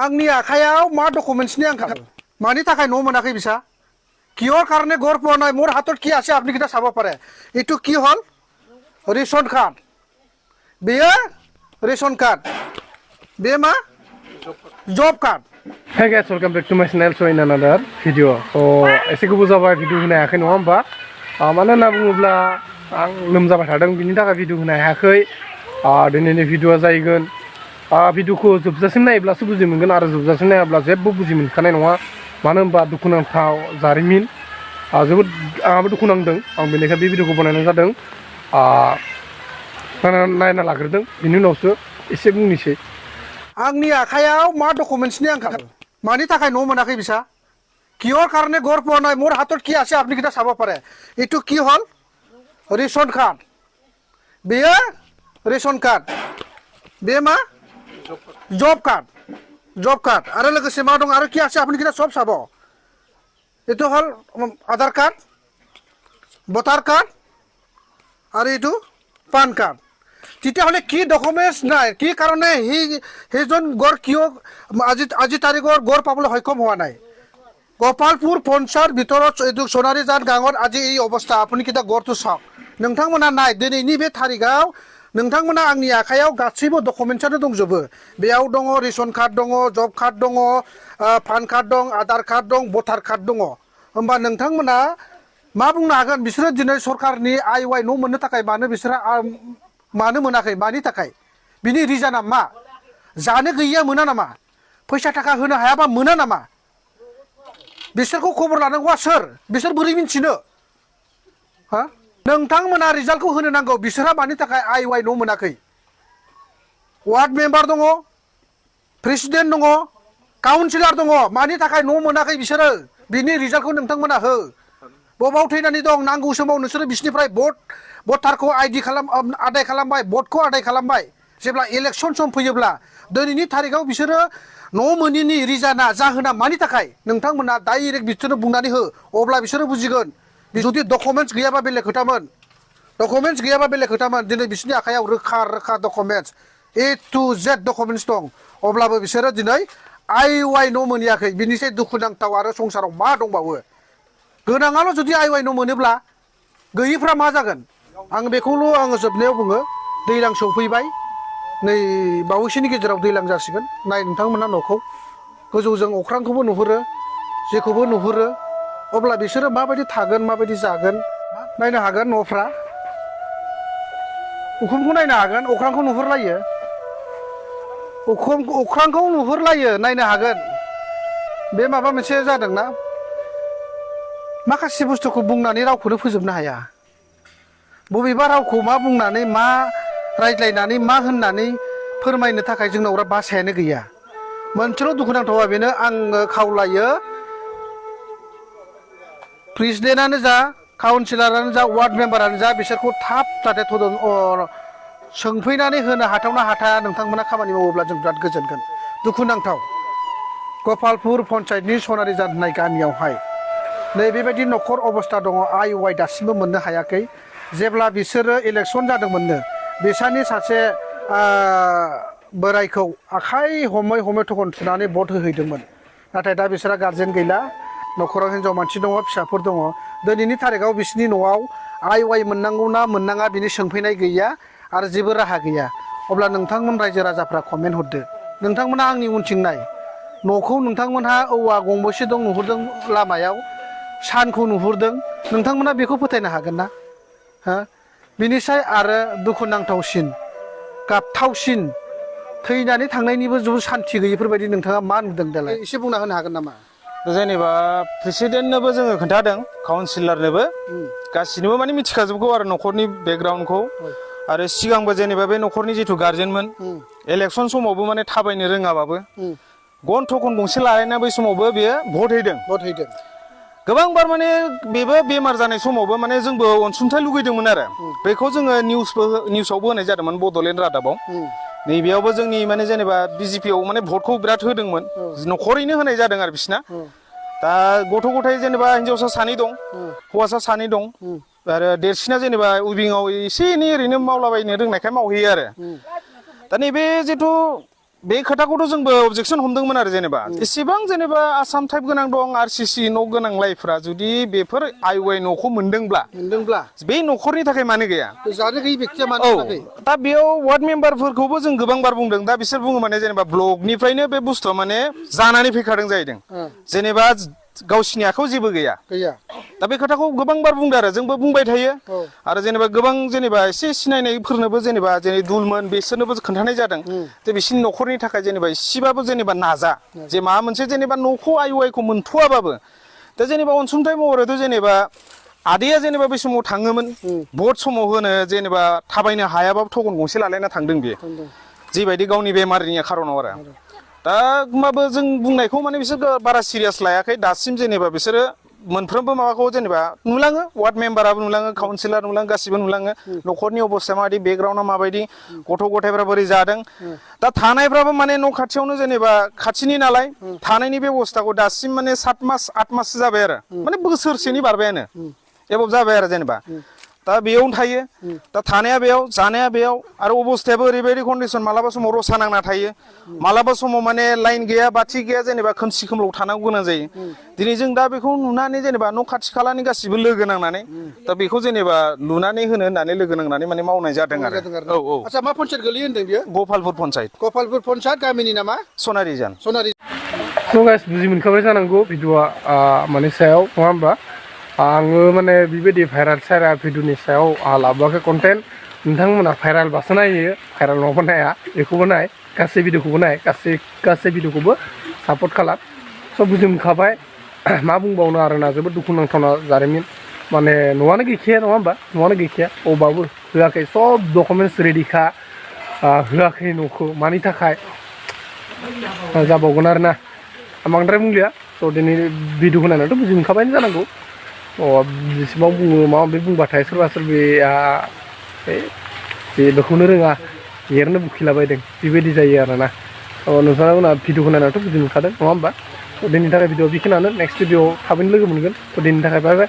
आंनि आखायाव मा डकुमेंट्सनि आंखाल मानि थाखाय न' मोनाखै बिसा কিহৰ কাৰণে ঘৰ পোৱা নাই মোৰ হাতত কি আছে আপুনি কিটা চাব পাৰে এইটো কি হল রেশন কার্ড বেয়া রেশন কার্ড বে মা job card Hey guys, welcome back to my channel. So in another video. So एसे गोबाव जाबाय भिडिअ होनो हायाखै नङा होमबा मानो होनना बुङोब्ला आं लोमजाबाय थादों बिनि थाखाय भिडिअ होनो हायाखै दिनैनि भिडिअआ जाहैगोन भिडिअखौ जोबजासिम नायोब्लासो बुजि मोनगोन आरो जोबजासिम नायाब्ला जेबो बुजि मोनखानाय नङा मानो होनबा दुखुनांथाव जारिमिन जोबोद आंहाबो दुखु नांदों आं बेनिखायनो बे भिडिअखौ बानायनाय जादों नायना लाग्रोदों बिनि उनावसो एसे बुंनोसै आंनि आखायाव मा डकुमेंट्सनि आंखाल मानि थाखाय न' मोनाखै बिसा কিহৰ কাৰণে ঘৰ পোৱা নাই মোৰ হাতত কি আছে আপুনি কিটা চাব পাৰে এইটো কি হল রেশন কার্ড বেয়া রেশন কার্ড বে মা জব কার্ড आरो लोगोसे मा दं आरो কি আছে আপুনি কিটা সব চাব এইটো হল আধাৰ কাৰ্ড ভোটাৰ কাৰ্ড আৰু এইটো পান কাৰ্ড তেতিয়াহ'লে কি ডকুমেণ্টছ নাই কি কাৰণে সেইজন গড় কিয় আজি তাৰিখৰ গড় পাবলৈ সক্ষম হোৱা নাই গোপালপুৰ পঞ্চায়তৰ ভিতৰত এইটো সোণাৰীজান গাঁৱত আজি এই অৱস্থা আপুনি কিটা গড়টো চাওক नोंथांमोना नाय दिनैनि बे तारिखआव नोंथांमोना आंनि आखायाव गासैबो डकुमेन्ट्सआनो दंजोबो बेयाव दङ रेशन कार्ड दङ जब कार्ड दङ पान कार्ड दं आधार कार्ड दं भोटार कार्ड दङ होमबा नोंथांमोना मा बुंनो हागोन बिसोरो दिनै सरकारनि आइवाइ न' मोननो थाखाय मानो बिसोरो मानो मोनाखै मानि थाखाय बिनि रिजोना मा जानो गैया मोना नामा फैसा थाखा होनो हायाबा मोना नामा बिसोरखौ खबर लानांगौआ सोर बिसोर बोरै मिन्थिनो हा नोंथांमोना रिजाल्टखौ होनो नांगौ बिसोरहा मानि थाखाय आइवाइ न' मोनाखै वार्ड मेम्बार दङ प्रेसिडेन्ट दङ काउन्सिलर दङ मानि थाखाय न' मोनाखै बिसोरो बिनि रिजाल्टखौ नोंथांमोना हो बबाव थैनानै दं नांगौ समाव नोंसोरो बिसोरनिफ्राय भटारखौ आदाय खालामबाय भटखौ आदाय खालामबाय जेब्ला इलेक्सन सम फैयोब्ला दिनैनि तारिखआव बिसोरो न' मोनिनि रिजोना जाहोना मानि थाखाय नोंथांमोना डाइरेक्ट बिसोरनो बुंनानै हो अब्ला बिसोरो बुजिगोन जुदि डकुमेन्ट्स गैयाबा बेलेग खोथामोन दिनै बिसोरनि आखायाव रोखा डकुमेन्ट्स ए टु जेड डकुमेन्ट्स दं अब्लाबो बिसोरो दिनै आइवाइ न' मोनैयाखै बिनिसाय दुखुनांथाव आरो संसाराव मा दंबावो गोनाङाल' जुदि आइवाइ न' मोनोब्ला गैयिफ्रा मा जागोन आं बेखौल' आङो जोबनायाव बुङो दैज्लां सौफैबाय नै बावैसोनि गेजेराव दैज्लां जासिगोन नाय नोंथांमोना न'खौ गोजौजों अख्रांखौबो नुहुरो जेखौबो नुहुरो अब्ला बिसोरो माबायदि थागोन माबायदि जागोन नायनो हागोन न'फ्रा उखुमखौ नायनो हागोन अख्रांखौ नुहुरलायो अख्रांखौ नुहुरलायो नायनो हागोन बे माबा मोनसे जादोंना माखासे बुस्थुखौ बुंनानै रावखौनो फोजोबनो हाया बबेबा रावखौ मा बुंनानै मा रायज्लायनानै मा होननानै फोरमायनो थाखाय जोंनाव भाषायानो गैया मोनसेल' दुखुनांथावा बेनो आङो खावलायो प्रेसिडेन्टआनो जा काउन्सिलरानो जा वार्ड मेम्बारानो जा बिसोरखौ थाब जाहाथे सोंफैनानै होनो हाथावना हाथाया नोंथांमोना खामानि मावोब्ला जों बिराद गोजोनगोन दुखुनांथाव गोपालपुर पन्चायतनि सोनारिजान होननाय गामियावहाय नै बेबायदि न'खर अबस्था दङ आइवाइ दासिमबो मोननो हायाखै जेब्ला बिसोरो इलेक्सन जादोंमोननो बिसानि सासे बोरायखौ आखाइ हमै थखन थुनानै भट होहैदोंमोन नाथाय दा बिसोरा गार्जेन गैला न'खराव हिन्जाव मानसि दङ फिसाफोर दङ दिनैनि तारिखआव बिसोरनि न'आव आइवाइ मोननांगौ ना मोननाङा बिनि सोंफैनाय गैया आरो जेबो राहा गैया अब्ला नोंथांमोन रायजो राजाफ्रा कमेन्ट हरदो नोंथांमोना आंनि उनथिं नाय न'खौ नोंथांमोनहा औवा गंबेसे दं नुहुरदों लामायाव सानखौ नुहुरदों नोंथांमोना बेखौ फोथायनो हागोन ना हा बिनिसाय आरो दुखुनांथावसिन गाबथावसिन थैनानै थांनायनिबो जेबो सान्थि गैयिफोरबायदि नोंथाङा मा नुदों दालाय एसे बुंना होनो हागोन नामा जेनेबा प्रेसिडेन्टनोबो जोङो खोन्थादों काउन्सिलरनोबो गासिनोबो माने मिथिखाजोबगौ आरो न'खरनि बेकग्राउन्डखौ आरो सिगांबो जेनेबा बे न'खरनि जिथु गार्जेनमोन इलेक्सन समावबो माने थाबायनो रोङाबाबो गन थखन गंसे लालायना बै समावबो बेयो भट हैदों गोबांबार माने बेबो बेमार जानाय समावबो माने जोंबो अनसुंथाइ लुगैदोंमोन आरो बेखौ जोङो निउसावबो होनाय जादोंमोन बड'लेण्ड रादाबाव नैबेयावबो जोंनि माने जेनेबा बिजेपियाव माने भटखौ बिराद होदोंमोन न'खरैनो होनाय जादों आरो बिसिना दा गथ' गथाय जेनेबा हिन्जावसा सानै दं हौवासा सानै दं आरो देरसिना जेनेबा उइभिंआव एसे एनै ओरैनो मावलाबायनो रोंनायखाय मावहैयो आरो दा नैबे जिथु बे खोथाखौथ' जोंबो अबजेक्सन हमदोंमोन आरो जेनेबा एसेबां जेनेबा आसाम टाइप गोनां दं RCC न' गोनां लाइफफ्रा जुदि बेफोर IY न'खौ मोनदोंब्ला बे न'खरनि थाखाय मानो गैया जानो गैयै बेक्तिया मानो औ मोनाखै दा बेयाव वार्ड मेम्बारफोरखौबो जों गोबां बार बुंदों दा बिसोर बुङो माने जेनेबा ब्लकनिफ्रायनो बे बुस्थुआ माने जानानै फैखादों जाहैदों जेनेबा गावसिनि आखायाव जेबो गैया दा बे खोथाखौ गोबां बार बुंदों आरो जोंबो बुंबाय थायो आरो जेनेबा गोबां जेनेबा एसे सिनायनायफोरनोबो जेनेबा जेरै दुलमोन बिसोरनोबो खोन्थानाय जादों जे बिसिनि न'खरनि थाखाय जेनेबा एसेबाबो जेनेबा नाजा जे माबा मोनसे जेनेबा न'खौ IY खौ मोनथ'वाबाबो दा जेनेबा अनसुंथाइ महरैथ' जेनेबा आदैया जेनेबा बै समाव थाङोमोन भट समाव होनो जेनेबा थाबायनो हायाबाबो थगन गंसे लालायना थांदों बियो जिबायदि गावनि बेमारनि खारनाव आरो दा होमबाबो जों बुंनायखौ माने बिसोर बारा सिरियास लायाखै दासिम जेनेबा बिसोरो मोनफ्रोमबो माबाखौ जेनेबा नुलाङो वार्ड मेम्बाराबो नुलाङो काउन्सिलर नुलाङो गासिबो नुलाङो न'खरनि अबस्थाया माबायदि बेकग्राउन्डआ माबायदि गथ' गथायफ्रा बोरै जादों दा थानायफ्राबो माने न' खाथियावनो जेनेबा खाथिनि नालाय थानायनि बेबस्थाखौ दासिम माने 7 मास 8 माससो जाबाय आरो माने बोसोरसेनि बारबायानो एबब जाबाय आरो जेनेबा दा बेयावनो थायो दा थानाया बेयाव जानाया बेयाव आरो अबस्थायाबो ओरैबायदि कन्डिसन मालाबा समाव रसा नांना थायो मालाबा समाव माने लाइन गैया बाथि गैया जेनेबा खोमसि खोमलाव थानांगौ गोनां जायो दिनै जों दा बेखौ नुनानै जेनेबा न' खाथि खालानि गासिबो लोगो नांनानै दा बेखौ जेनेबा लुनानै होनो होननानै लोगो नांनानै माने मावनाय जादों आरो औ औ आচ্ছা मा पन्सायत गोलैयो होनदों बियो गपालपुर पन्सायत गामिनि नामा सनारिजान स' गाइस बुजि मोनखाबाय जानांगौ भिडिअआ माने सायाव नङा होमबा आङो माने बेबायदि भाइराल साइरा भिडिअनि सायाव लाबोआखै कन्टेन्ट नोंथांमोना भाइरालबासो नायो भाइराल नङाबा नाया बेखौबो नाय गासै भिडिअखौबो नाय गासै भिडिअखौबो सापर्ट खालाम स' बुजि मोनखाबाय मा बुंबावनो आरोना जोबोद दुखुनांथावना जारिमिन माने न'आनो गैखाया नङा होमबा न'आनो गैखाया अबाबो होआखै सब डकुमेन्टस रेडिखा होआखै न'खौ मानि थाखाय जाबावगोन आरोना बांद्राय बुंलिया स' दिनै भिडिअखौ नायनानैथ' बुजि मोनखाबायानो जानांगौ जेसेबां बुङो माबा माबि बुंबाथाय सोरबा सोरबिया बेखौनो रोङा एरनो बुखिलाबायदों बेबायदि जायो आरोना नोंथांमोना भिडिअखौ नायनानैथ' बुजि मोनखादों नङा होमबा दिनैनि थाखाय भिडिअ बेखिनियानो नेक्स्ट भिडिअ थाबैनो लोगो मोनगोन दिनैनि थाखाय बाय बाय